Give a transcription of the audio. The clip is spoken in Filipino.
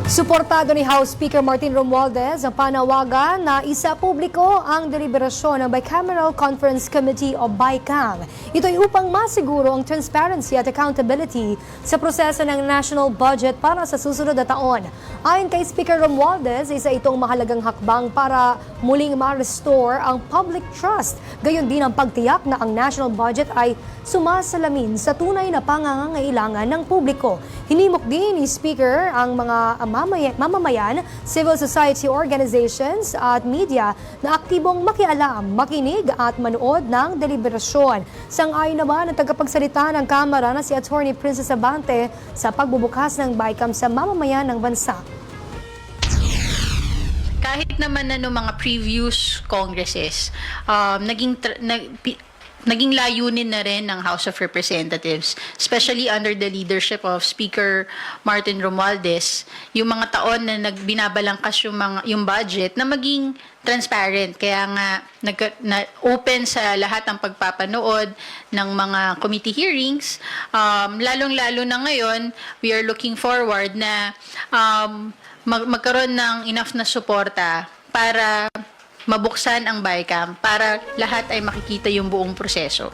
Suportado ni House Speaker Martin Romualdez ang panawagan na isa publiko ang deliberasyon ng Bicameral Conference Committee o BICAM. Ito ay upang masiguro ang transparency at accountability sa proseso ng national budget para sa susunod na taon. Ayon kay Speaker Romualdez, isa itong mahalagang hakbang para muling ma-restore ang public trust. Gayon din ang pagtiyak na ang national budget ay sumasalamin sa tunay na pangangangailangan ng publiko. Hinimok din ni Speaker ang mga mamamayan, civil society organizations at media na aktibong makialam, makinig at manood ng deliberasyon. Sang-ayon naman ang tagapagsalita ng Kamara na si Attorney Princess Abante sa pagbubukas ng BICAM sa mamamayan ng bansa. Kahit naman na noong mga previous congresses, naging layunin na rin ng House of Representatives, especially under the leadership of Speaker Martin Romualdez, yung mga taon na binabalangkas yung budget na maging transparent. Kaya nga open sa lahat ang pagpapanood ng mga committee hearings. Lalong-lalo na ngayon, we are looking forward na magkaroon ng enough na suporta para mabuksan ang BICAM para lahat ay makikita yung buong proseso.